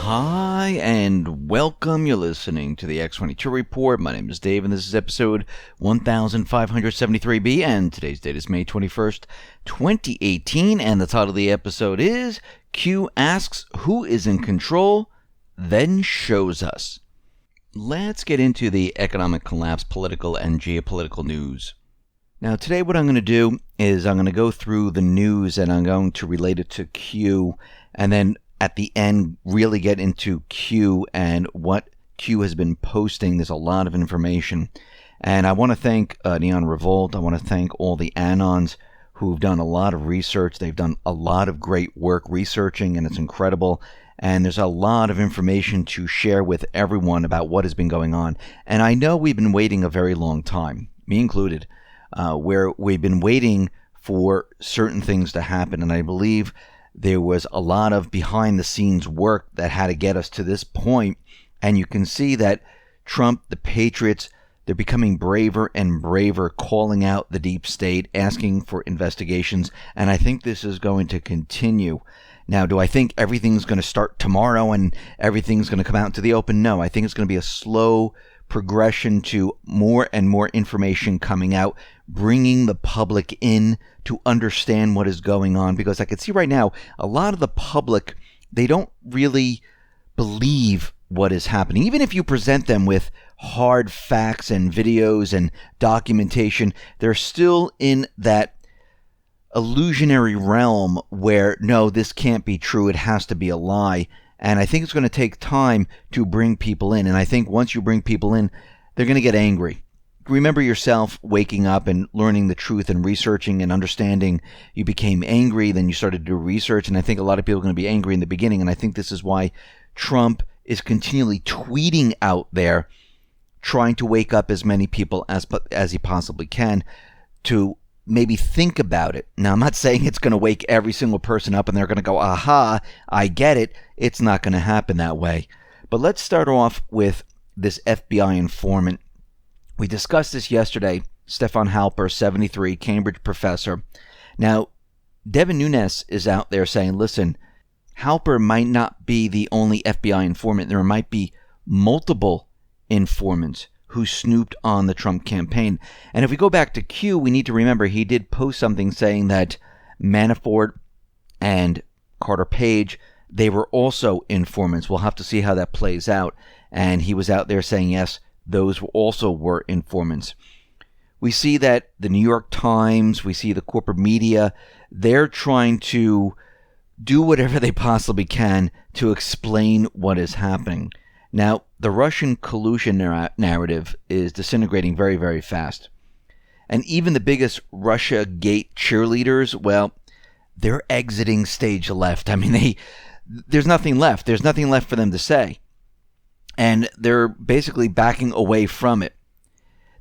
Hi and welcome. You're listening to the X22 Report. My name is Dave and this is episode 1573B and today's date is May 21st, 2018 and the title of the episode is Q asks who is in control, then shows us. Let's get into the economic collapse, political and geopolitical news. Now today what I'm going to do is I'm going to go through the news and I'm going to relate it to Q and then at the end really get into Q and what Q has been posting. There's a lot of information. And I want to thank Neon Revolt. I want to thank all the Anons who've done a lot of research. They've done a lot of great work researching, and it's incredible. And there's a lot of information to share with everyone about what has been going on. And I know we've been waiting a very long time, me included, where we've been waiting for certain things to happen. And I believe there was a lot of behind-the-scenes work that had to get us to this point, and you can see that Trump, the Patriots, they're becoming braver and braver, calling out the deep state, asking for investigations, and I think this is going to continue. Now, do I think everything's going to start tomorrow and everything's going to come out into the open? No, I think it's going to be a slow progression to more and more information coming out, bringing the public in to understand what is going on, because I can see right now a lot of the public, they don't really believe what is happening. Even if you present them with hard facts and videos and documentation, they're still in that illusionary realm where, no, this can't be true, it has to be a lie. And I think it's going to take time to bring people in. And I think once you bring people in, they're going to get angry. Remember yourself waking up and learning the truth and researching and understanding. You became angry, then you started to do research. And I think a lot of people are going to be angry in the beginning. And I think this is why Trump is continually tweeting out there, trying to wake up as many people as he possibly can to maybe think about it. Now, I'm not saying it's going to wake every single person up and they're going to go, aha, I get it. It's not going to happen that way. But let's start off with this FBI informant. We discussed this yesterday. Stefan Halper, 73, Cambridge professor. Now, Devin Nunes is out there saying, listen, Halper might not be the only FBI informant. There might be multiple informants who snooped on the Trump campaign. And if we go back to Q, we need to remember he did post something saying that Manafort and Carter Page, they were also informants. We'll have to see how that plays out. And he was out there saying, yes, those also were informants. We see that the New York Times, we see the corporate media, they're trying to do whatever they possibly can to explain what is happening. Now, the Russian collusion narrative is disintegrating very, very fast. And even the biggest Russia-gate cheerleaders, well, they're exiting stage left. I mean, there's nothing left. There's nothing left for them to say. And they're basically backing away from it.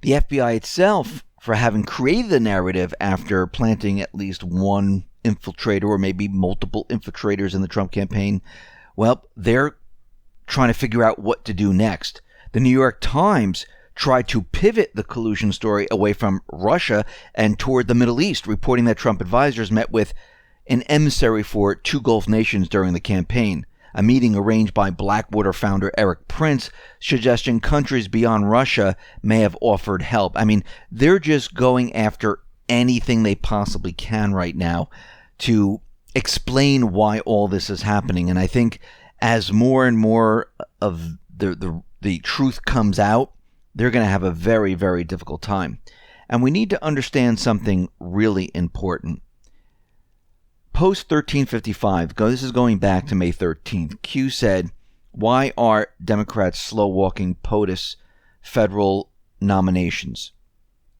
The FBI itself, for having created the narrative after planting at least one infiltrator or maybe multiple infiltrators in the Trump campaign, well, they're trying to figure out what to do next. The New York Times tried to pivot the collusion story away from Russia and toward the Middle East, reporting that Trump advisors met with an emissary for two Gulf nations during the campaign. A meeting arranged by Blackwater founder Eric Prince, suggesting countries beyond Russia may have offered help. I mean, they're just going after anything they possibly can right now to explain why all this is happening. And I think as more and more of the truth comes out, they're going to have a very, very difficult time. And we need to understand something really important. Post 1355, this is going back to May 13th, Q said, why are Democrats slow-walking POTUS federal nominations,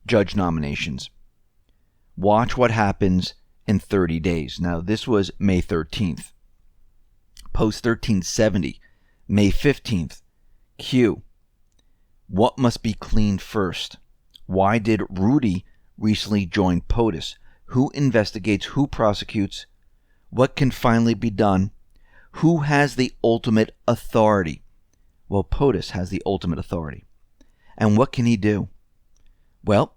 judge nominations? Watch what happens in 30 days. Now, this was May 13th. Post 1370, May 15th, Q. What must be cleaned first? Why did Rudy recently join POTUS? Who investigates? Who prosecutes? What can finally be done? Who has the ultimate authority? Well, POTUS has the ultimate authority. And what can he do? Well,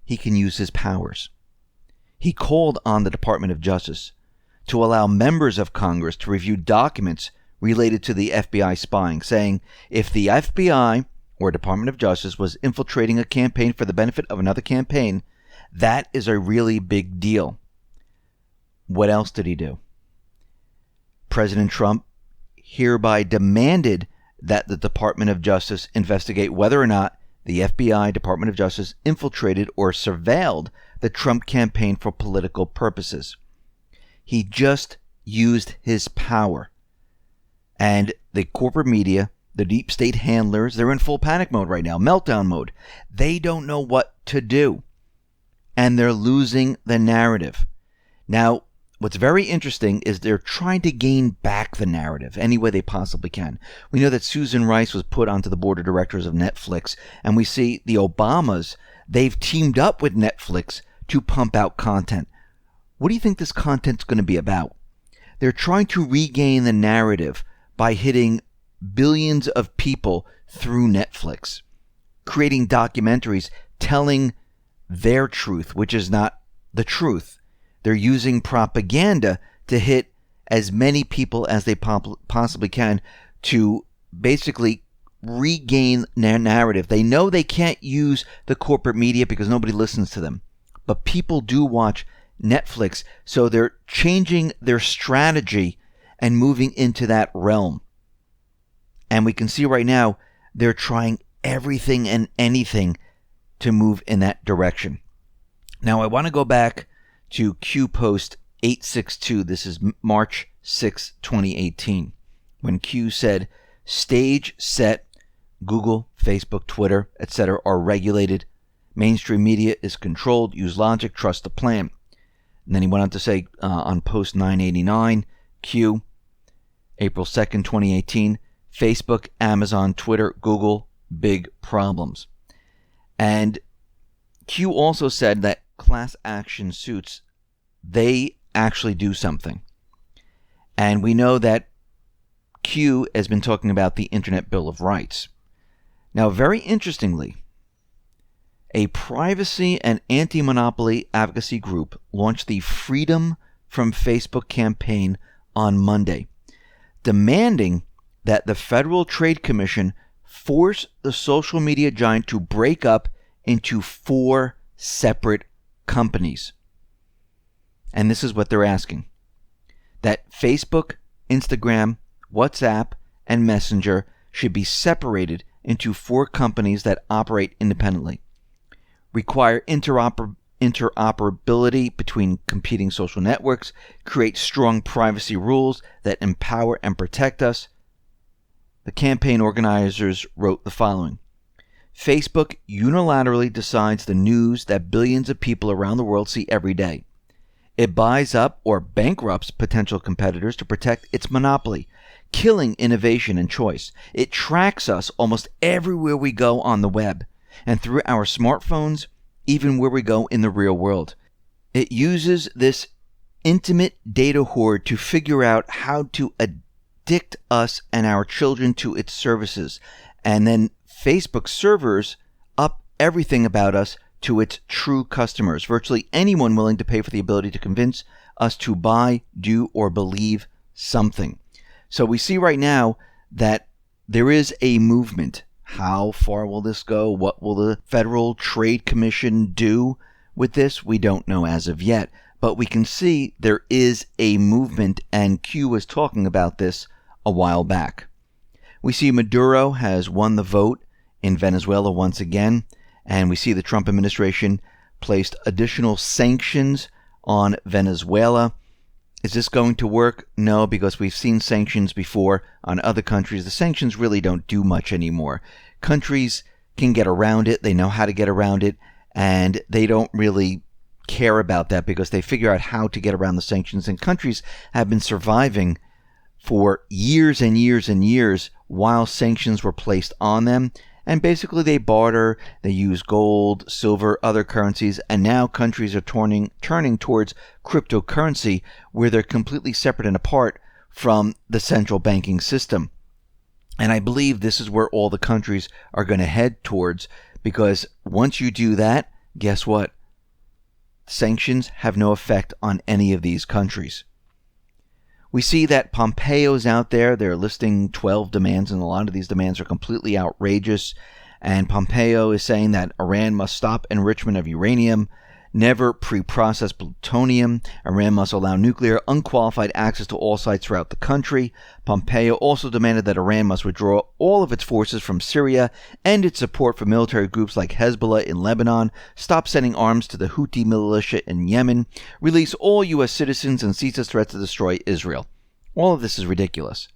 he can use his powers. He called on the Department of Justice to allow members of Congress to review documents related to the FBI spying, saying if the FBI or Department of Justice was infiltrating a campaign for the benefit of another campaign, that is a really big deal. What else did he do? President Trump hereby demanded that the Department of Justice investigate whether or not the FBI, Department of Justice, infiltrated or surveilled the Trump campaign for political purposes. He just used his power. And the corporate media, the deep state handlers, they're in full panic mode right now, meltdown mode. They don't know what to do. And they're losing the narrative. Now, what's very interesting is they're trying to gain back the narrative any way they possibly can. We know that Susan Rice was put onto the board of directors of Netflix, and we see the Obamas, they've teamed up with Netflix to pump out content. What do you think this content's going to be about? They're trying to regain the narrative by hitting billions of people through Netflix, creating documentaries telling their truth, which is not the truth. They're using propaganda to hit as many people as they possibly can to basically regain their narrative. They know they can't use the corporate media because nobody listens to them. But people do watch Netflix, so they're changing their strategy and moving into that realm. And we can see right now they're trying everything and anything to move in that direction. Now I want to go back to Q Post 862. This is March 6, 2018, when Q said, stage set, Google, Facebook, Twitter, etc. are regulated. Mainstream media is controlled. Use logic. Trust the plan. And then he went on to say on Post 989, Q, April 2nd, 2018, Facebook, Amazon, Twitter, Google, big problems. And Q also said that class action suits, they actually do something. And we know that Q has been talking about the Internet Bill of Rights. Now, very interestingly, a privacy and anti-monopoly advocacy group launched the Freedom from Facebook campaign on Monday, demanding that the Federal Trade Commission force the social media giant to break up into 4 separate companies. And this is what they're asking: that Facebook, Instagram, WhatsApp, and Messenger should be separated into 4 companies that operate independently. Require interoperability between competing social networks, create strong privacy rules that empower and protect us. The campaign organizers wrote the following: Facebook unilaterally decides the news that billions of people around the world see every day. It buys up or bankrupts potential competitors to protect its monopoly, killing innovation and choice. It tracks us almost everywhere we go on the web and through our smartphones, even where we go in the real world. It uses this intimate data hoard to figure out how to addict us and our children to its services. And then Facebook servers up everything about us to its true customers, virtually anyone willing to pay for the ability to convince us to buy, do, or believe something. So we see right now that there is a movement. How far will this go? What will the Federal Trade Commission do with this? We don't know as of yet, but we can see there is a movement, and Q was talking about this a while back. We see Maduro has won the vote in Venezuela once again, and we see the Trump administration placed additional sanctions on Venezuela. Is this going to work? No, because we've seen sanctions before on other countries. The sanctions really don't do much anymore. Countries can get around it. They know how to get around it, and they don't really care about that because they figure out how to get around the sanctions. And countries have been surviving for years and years and years while sanctions were placed on them. And basically they barter, they use gold, silver, other currencies, and now countries are turning towards cryptocurrency where they're completely separate and apart from the central banking system. And I believe this is where all the countries are going to head towards, because once you do that, guess what? Sanctions have no effect on any of these countries. We see that Pompeo's out there. They're listing 12 demands, and a lot of these demands are completely outrageous. And Pompeo is saying that Iran must stop enrichment of uranium, never pre-process plutonium. Iran must allow nuclear, unqualified access to all sites throughout the country. Pompeo also demanded that Iran must withdraw all of its forces from Syria, end its support for military groups like Hezbollah in Lebanon, stop sending arms to the Houthi militia in Yemen, release all U.S. citizens, and cease its threat to destroy Israel. All of this is ridiculous.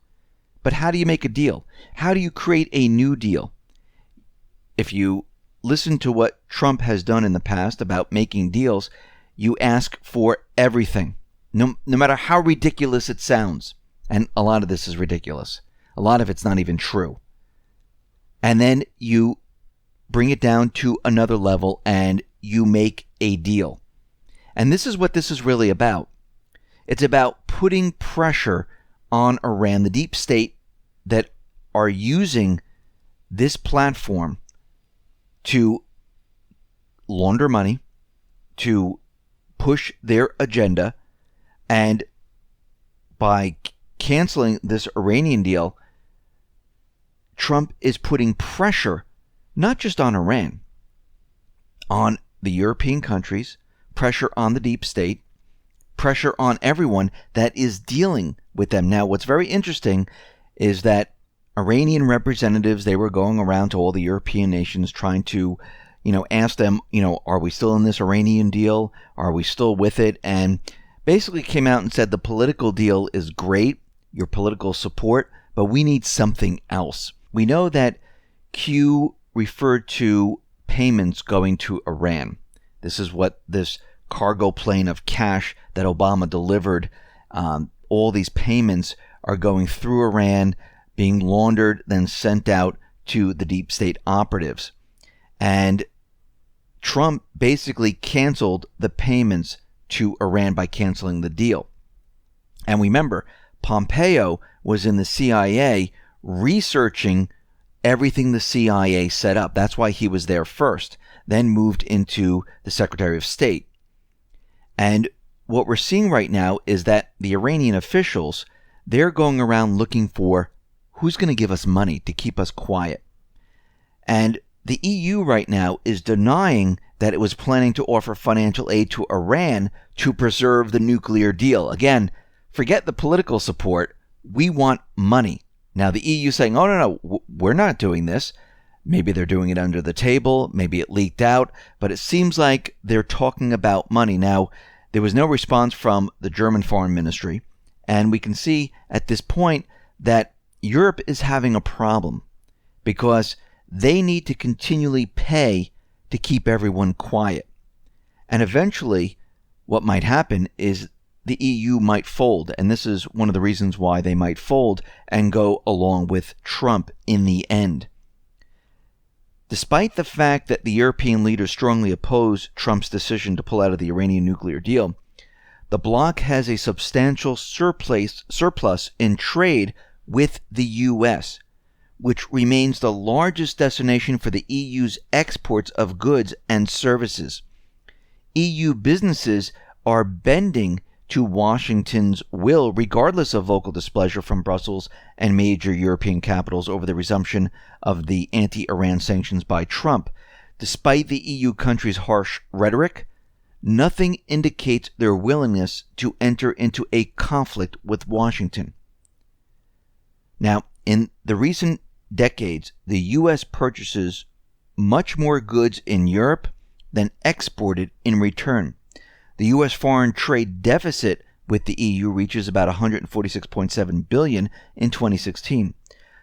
But how do you make a deal? How do you create a new deal? If you listen to what Trump has done in the past about making deals, you ask for everything, no matter how ridiculous it sounds. And a lot of this is ridiculous. A lot of it's not even true. And then you bring it down to another level and you make a deal. And this is what this is really about. It's about putting pressure on Iran, the deep state that are using this platform to launder money, to push their agenda, and by canceling this Iranian deal, Trump is putting pressure not just on Iran, on the European countries, pressure on the deep state, pressure on everyone that is dealing with them. Now, what's very interesting is that Iranian representatives, they were going around to all the European nations trying to, ask them, are we still in this Iranian deal? Are we still with it? And basically came out and said the political deal is great, your political support, but we need something else. We know that Q referred to payments going to Iran. This is what this cargo plane of cash that Obama delivered. All these payments are going through Iran, being laundered, then sent out to the deep state operatives. And Trump basically canceled the payments to Iran by canceling the deal. And remember, Pompeo was in the CIA researching everything the CIA set up. That's why he was there first, then moved into the Secretary of State. And what we're seeing right now is that the Iranian officials, they're going around looking for who's going to give us money to keep us quiet. And the EU right now is denying that it was planning to offer financial aid to Iran to preserve the nuclear deal. Again, forget the political support. We want money. Now, the EU saying, oh, no, we're not doing this. Maybe they're doing it under the table. Maybe it leaked out. But it seems like they're talking about money. Now, there was no response from the German Foreign Ministry. And we can see at this point that Europe is having a problem because they need to continually pay to keep everyone quiet. And eventually, what might happen is the EU might fold. And this is one of the reasons why they might fold and go along with Trump in the end. Despite the fact that the European leaders strongly oppose Trump's decision to pull out of the Iranian nuclear deal, the bloc has a substantial surplus in trade with the U.S., which remains the largest destination for the EU's exports of goods and services. EU businesses are bending to Washington's will, regardless of vocal displeasure from Brussels and major European capitals over the resumption of the anti-Iran sanctions by Trump. Despite the EU countries' harsh rhetoric, nothing indicates their willingness to enter into a conflict with Washington. Now, in the recent decades, the U.S. purchases much more goods in Europe than exported in return. The U.S. foreign trade deficit with the EU reaches about $146.7 billion in 2016.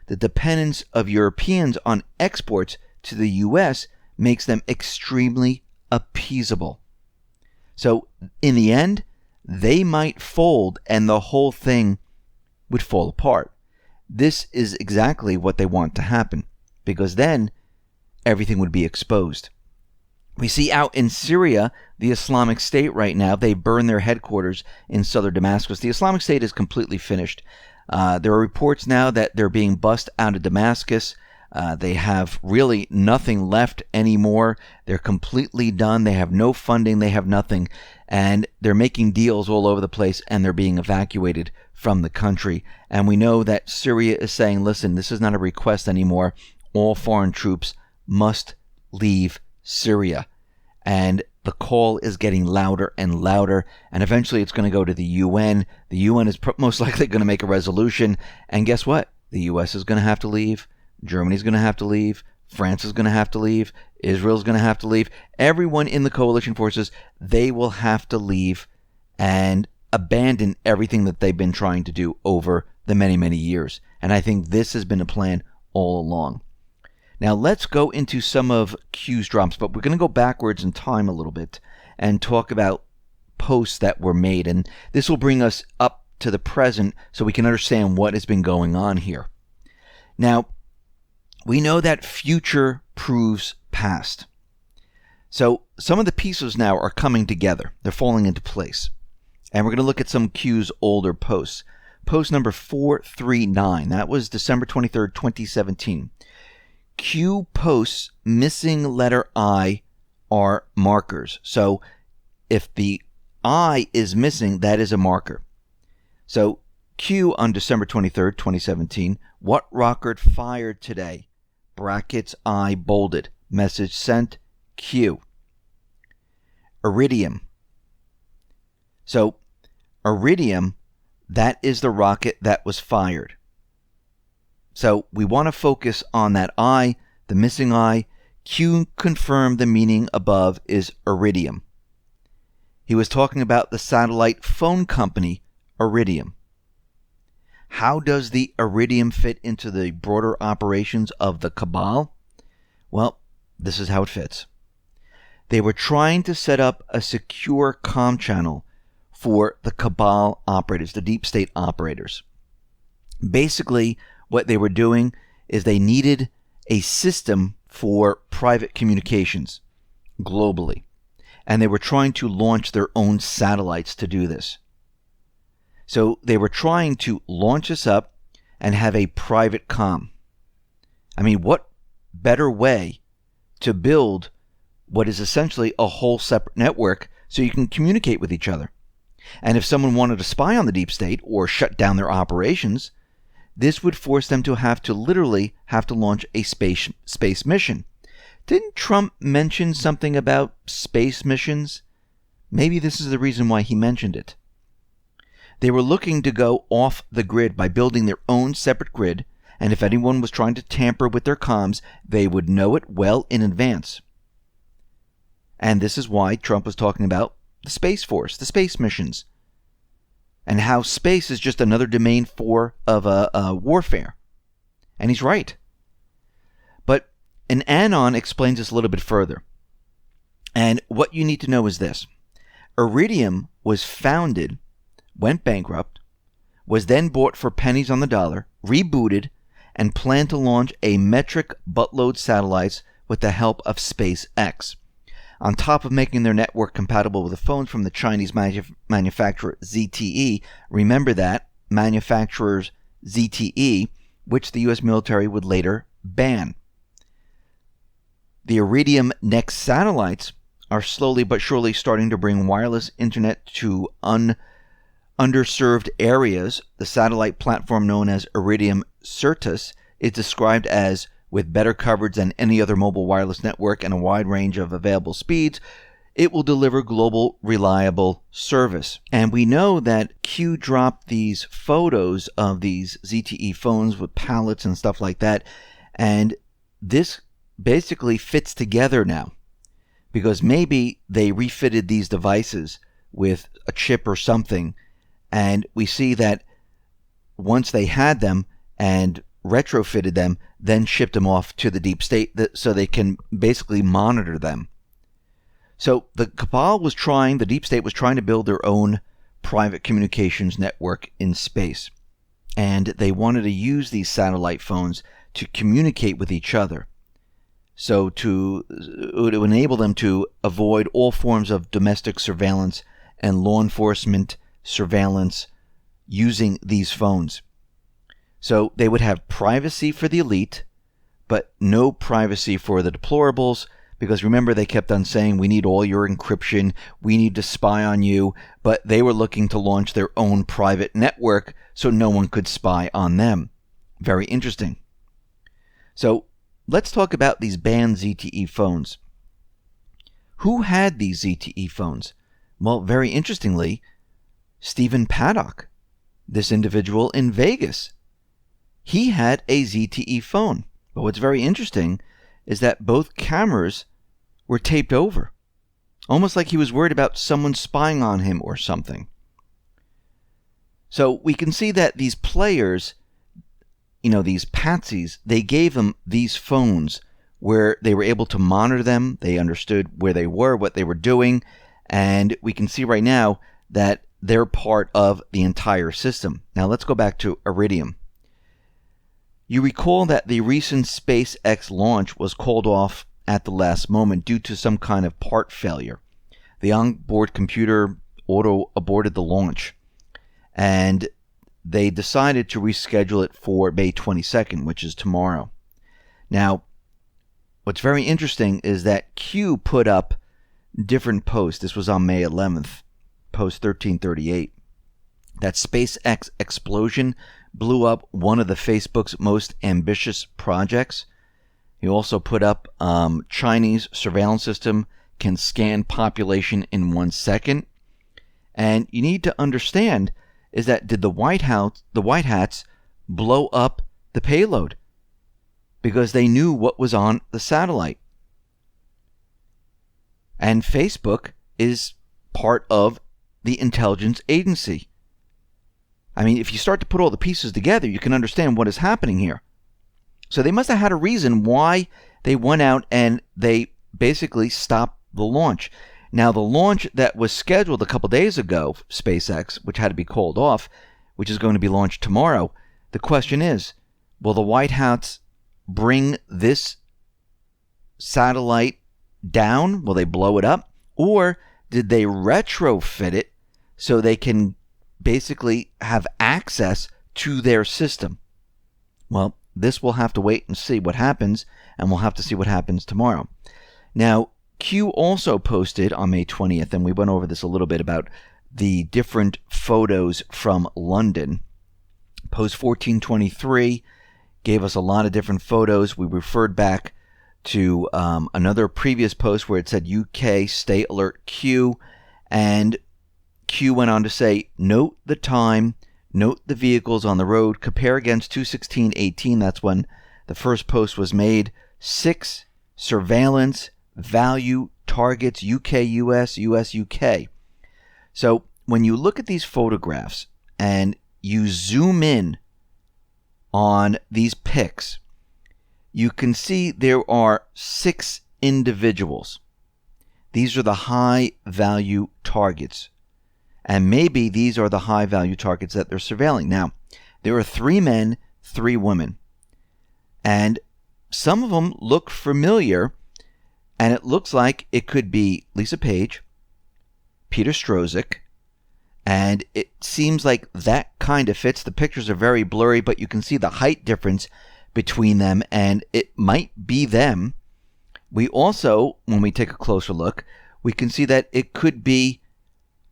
The dependence of Europeans on exports to the U.S. makes them extremely appeasable. So, in the end, they might fold and the whole thing would fall apart. This is exactly what they want to happen, because then everything would be exposed. We see out in Syria, the Islamic State right now, they burn their headquarters in southern Damascus. The Islamic State is completely finished. There are reports now that they're being bussed out of Damascus. They have really nothing left anymore. They're completely done. They have no funding. They have nothing. And they're making deals all over the place, and they're being evacuated from the country. And we know that Syria is saying, listen, this is not a request anymore. All foreign troops must leave Syria. And the call is getting louder and louder, and eventually it's going to go to the UN. The UN is most likely going to make a resolution, and guess what? The US is going to have to leave. Germany's going to have to leave. France is going to have to leave. Israel's going to have to leave. Everyone in the coalition forces, they will have to leave and abandon everything that they've been trying to do over the many, many years. And I think this has been a plan all along. Now let's go into some of Q's drops, but we're going to go backwards in time a little bit and talk about posts that were made. And this will bring us up to the present so we can understand what has been going on here. Now, we know that future proves past. So some of the pieces now are coming together. They're falling into place. And we're going to look at some of Q's older posts. Post number 439. That was December 23rd, 2017. Q posts missing letter I are markers. So if the I is missing, that is a marker. So Q on December 23rd, 2017. What rocket fired today? Brackets I bolded. Message sent. Q. Iridium. So Iridium, that is the rocket that was fired. So we want to focus on that I, the missing I. Q confirmed the meaning above is Iridium. He was talking about the satellite phone company Iridium. How does the Iridium fit into the broader operations of the cabal? Well, this is how it fits. They were trying to set up a secure comm channel for the cabal operators, the deep state operators. Basically, what they were doing is they needed a system for private communications globally. And they were trying to launch their own satellites to do this. So they were trying to launch us up and have a private comm. I mean, what better way to build what is essentially a whole separate network so you can communicate with each other? And if someone wanted to spy on the deep state or shut down their operations, this would force them to literally have to launch a space mission. Didn't Trump mention something about space missions? Maybe this is the reason why he mentioned it. They were looking to go off the grid by building their own separate grid, and if anyone was trying to tamper with their comms, they would know it well in advance. And this is why Trump was talking about the Space Force, the space missions, and how space is just another domain of warfare. And he's right. But an anon explains this a little bit further. And what you need to know is this. Iridium was founded, went bankrupt, was then bought for pennies on the dollar, rebooted, and planned to launch a metric buttload satellites with the help of SpaceX. On top of making their network compatible with the phones from the Chinese manufacturer ZTE, remember that, manufacturer's ZTE, which the U.S. military would later ban. The Iridium Next satellites are slowly but surely starting to bring wireless internet to underserved areas. The satellite platform known as Iridium Certus is described as with better coverage than any other mobile wireless network and a wide range of available speeds, it will deliver global, reliable service. And we know that Q dropped these photos of these ZTE phones with pallets and stuff like that. And this basically fits together now, because maybe they refitted these devices with a chip or something. And we see that once they had them and retrofitted them, then shipped them off to the deep state so they can basically monitor them. So the cabal was trying, the deep state was trying to build their own private communications network in space. And they wanted to use these satellite phones to communicate with each other. So to enable them to avoid all forms of domestic surveillance and law enforcement surveillance using these phones. So they would have privacy for the elite, but no privacy for the deplorables, because remember, they kept on saying, we need all your encryption, we need to spy on you, but they were looking to launch their own private network so no one could spy on them. Very interesting. So let's talk about these banned ZTE phones. Who had these ZTE phones? Well, very interestingly, Stephen Paddock, this individual in Vegas. He had a ZTE phone. But what's very interesting is that both cameras were taped over, almost like he was worried about someone spying on him or something. So we can see that these players, these patsies, they gave them these phones where they were able to monitor them. They understood where they were, what they were doing, and we can see right now that they're part of the entire system. Now let's go back to Iridium. You recall that the recent SpaceX launch was called off at the last moment due to some kind of part failure. The onboard computer auto-aborted the launch, and they decided to reschedule it for May 22nd, which is tomorrow. Now, what's very interesting is that Q put up different posts. This was on May 11th, post 1338. That SpaceX explosion blew up one of the Facebook's most ambitious projects. He also put up Chinese surveillance system can scan population in 1 second. And you need to understand is that did the White Hats blow up the payload? Because they knew what was on the satellite. And Facebook is part of the intelligence agency. I mean, if you start to put all the pieces together, you can understand what is happening here. So they must have had a reason why they went out and they basically stopped the launch. Now, the launch that was scheduled a couple days ago, SpaceX, which had to be called off, which is going to be launched tomorrow, the question is, will the White Hats bring this satellite down? Will they blow it up? Or did they retrofit it so they can basically have access to their system? Well, this we'll have to wait and see what happens, and we'll have to see what happens tomorrow. Now, Q also posted on May 20th, and we went over this a little bit about the different photos from London. Post 1423 gave us a lot of different photos. We referred back to another previous post where it said UK stay alert Q, and Q went on to say, note the time, note the vehicles on the road, compare against 2/16/18, that's when the first post was made, 6 surveillance, value, targets, UK, US, US, UK. So when you look at these photographs and you zoom in on these pics, you can see there are 6 individuals. These are the high value targets. And maybe these are the high value targets that they're surveilling. Now, there are 3 men, 3 women. And some of them look familiar. And it looks like it could be Lisa Page, Peter Strzok, and it seems like that kind of fits. The pictures are very blurry, but you can see the height difference between them, and it might be them. We also, when we take a closer look, we can see that it could be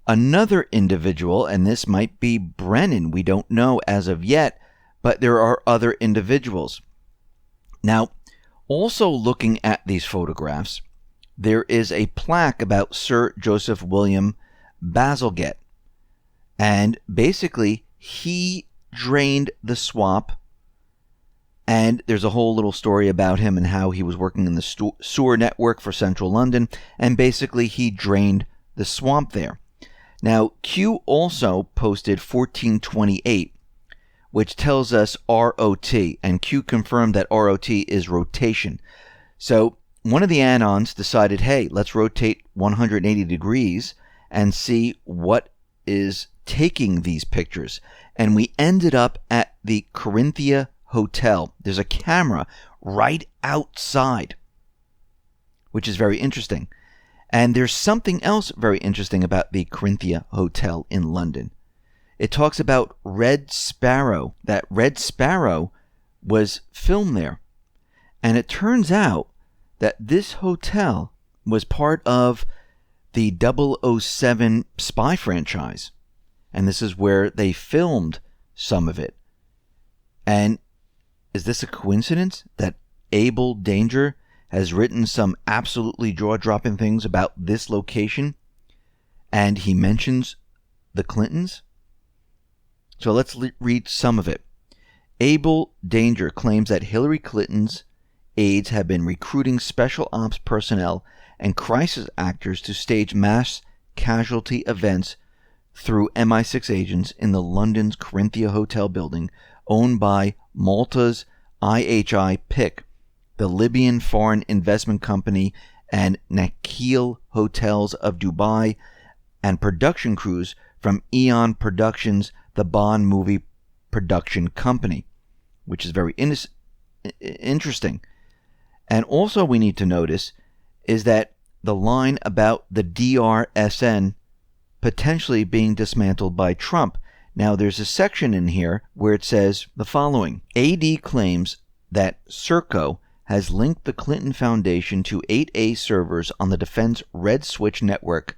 another individual, and this might be Brennan. We don't know as of yet, but there are other individuals. Now, also looking at these photographs, there is a plaque about Sir Joseph William Bazalgette. And basically, he drained the swamp. And there's a whole little story about him and how he was working in the sewer network for central London. And basically, he drained the swamp there. Now, Q also posted 1428, which tells us ROT. And Q confirmed that ROT is rotation. So one of the anons decided, hey, let's rotate 180 degrees and see what is taking these pictures. And we ended up at the Corinthia Hotel. There's a camera right outside, which is very interesting. And there's something else very interesting about the Corinthia Hotel in London. It talks about Red Sparrow. That Red Sparrow was filmed there. And it turns out that this hotel was part of the 007 spy franchise. And this is where they filmed some of it. And is this a coincidence that Abel Danger has written some absolutely jaw-dropping things about this location, and he mentions the Clintons? So let's read some of it. Abel Danger claims that Hillary Clinton's aides have been recruiting special ops personnel and crisis actors to stage mass casualty events through MI6 agents in the London's Corinthia Hotel building owned by Malta's IHI PIC, the Libyan Foreign Investment Company, and Nakheel Hotels of Dubai, and production crews from Eon Productions, the Bond movie production company, which is very interesting. And also we need to notice is that the line about the DRSN potentially being dismantled by Trump. Now there's a section in here where it says the following. AD claims that Serco has linked the Clinton Foundation to 8A servers on the Defense Red Switch network,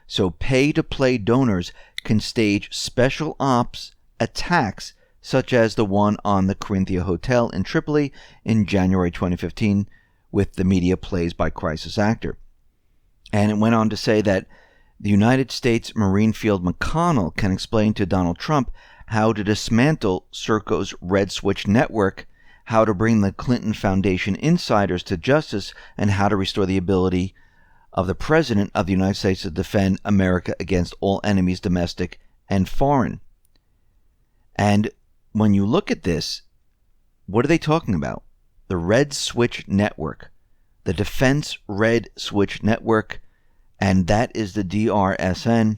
so pay-to-play donors can stage special ops attacks such as the one on the Corinthia Hotel in Tripoli in January 2015 with the media plays by crisis actor. And it went on to say that the United States Marine Field McConnell can explain to Donald Trump how to dismantle Serco's Red Switch network, how to bring the Clinton Foundation insiders to justice, and how to restore the ability of the President of the United States to defend America against all enemies, domestic and foreign. And when you look at this, what are they talking about? The Red Switch Network, the Defense Red Switch Network, and that is the DRSN,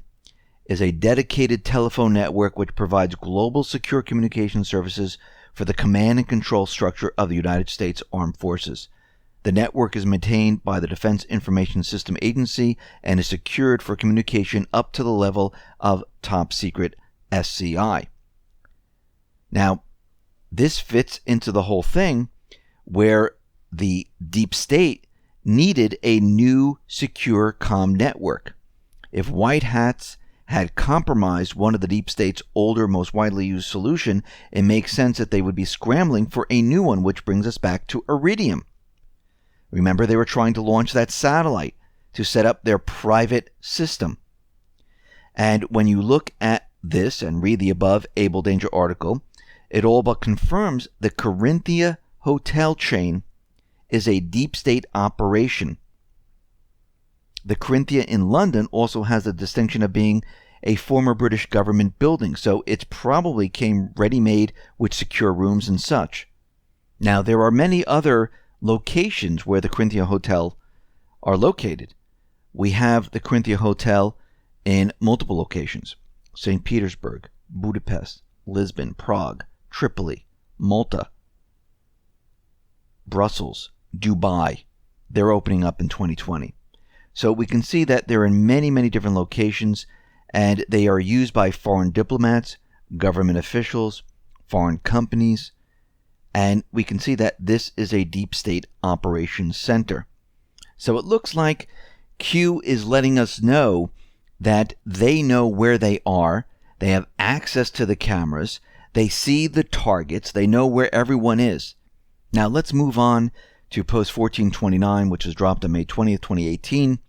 is a dedicated telephone network which provides global secure communication services for the command and control structure of the United States Armed Forces. The network is maintained by the Defense Information System Agency and is secured for communication up to the level of top secret SCI. Now, this fits into the whole thing where the deep state needed a new secure comm network. If white hats had compromised one of the deep state's older, most widely used solution, it makes sense that they would be scrambling for a new one, which brings us back to Iridium. Remember, they were trying to launch that satellite to set up their private system. And when you look at this and read the above Abel Danger article, it all but confirms the Corinthia hotel chain is a deep state operation. The Corinthia in London also has the distinction of being a former British government building, so it probably came ready-made with secure rooms and such. Now, there are many other locations where the Corinthia Hotel are located. We have the Corinthia Hotel in multiple locations: St. Petersburg, Budapest, Lisbon, Prague, Tripoli, Malta, Brussels, Dubai. They're opening up in 2020. So we can see that they're in many, many different locations, and they are used by foreign diplomats, government officials, foreign companies, and we can see that this is a deep state operations center. So it looks like Q is letting us know that they know where they are, they have access to the cameras, they see the targets, they know where everyone is. Now let's move on to post 1429, which was dropped on May 20th, 2018.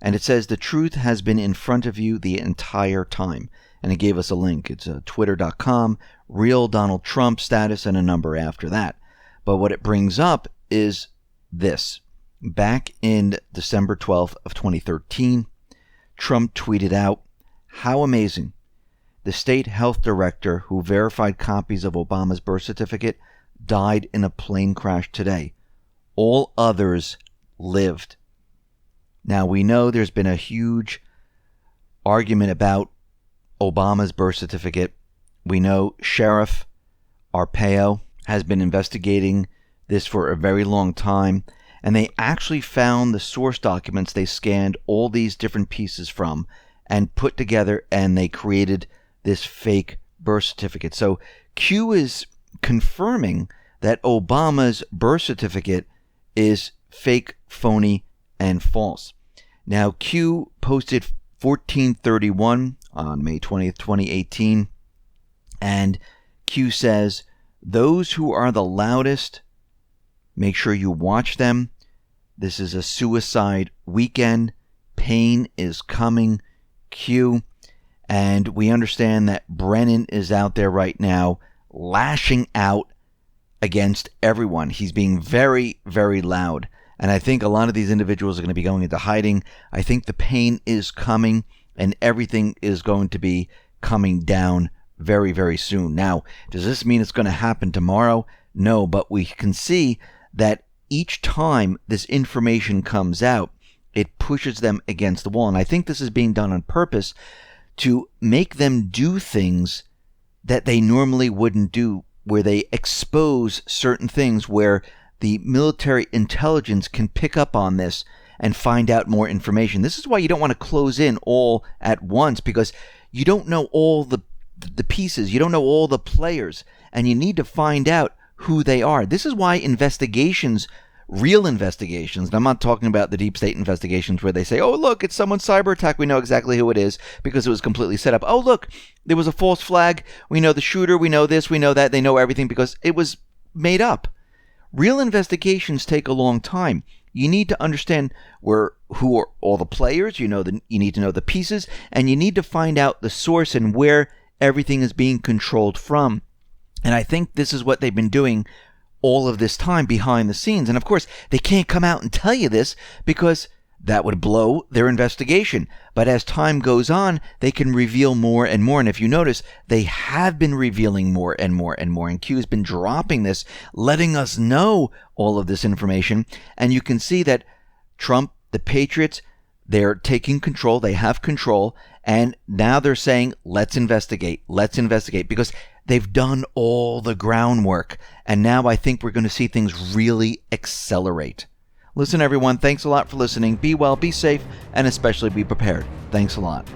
And it says, the truth has been in front of you the entire time. And it gave us a link. It's twitter.com, real Donald Trump status, and a number after that. But what it brings up is this. Back in December 12th of 2013, Trump tweeted out, how amazing. The state health director who verified copies of Obama's birth certificate died in a plane crash today. All others lived. Now, we know there's been a huge argument about Obama's birth certificate. We know Sheriff Arpaio has been investigating this for a very long time, and they actually found the source documents they scanned all these different pieces from and put together, and they created this fake birth certificate. So Q is confirming that Obama's birth certificate is fake, phony, and false. Now, Q posted 1431 on May 20th, 2018, and Q says, those who are the loudest, make sure you watch them. This is a suicide weekend. Pain is coming, Q. And we understand that Brennan is out there right now lashing out against everyone. He's being very, very loud. And I think a lot of these individuals are going to be going into hiding. I think the pain is coming and everything is going to be coming down very, very soon. Now, does this mean it's going to happen tomorrow? No, but we can see that each time this information comes out, it pushes them against the wall. And I think this is being done on purpose to make them do things that they normally wouldn't do, where they expose certain things where the military intelligence can pick up on this and find out more information. This is why you don't want to close in all at once, because you don't know all the pieces, you don't know all the players, and you need to find out who they are. This is why investigations, real investigations, and I'm not talking about the deep state investigations where they say, oh, look, it's someone's cyber attack, we know exactly who it is because it was completely set up. Oh, look, there was a false flag, we know the shooter, we know this, we know that, they know everything because it was made up. Real investigations take a long time. You need to understand who are all the players, you need to know the pieces, and you need to find out the source and where everything is being controlled from. And I think this is what they've been doing all of this time behind the scenes. And of course, they can't come out and tell you this because that would blow their investigation. But as time goes on, they can reveal more and more. And if you notice, they have been revealing more and more and more. And Q has been dropping this, letting us know all of this information. And you can see that Trump, the Patriots, they're taking control. They have control. And now they're saying, let's investigate because they've done all the groundwork. And now I think we're going to see things really accelerate. Listen, everyone, thanks a lot for listening. Be well, be safe, and especially be prepared. Thanks a lot.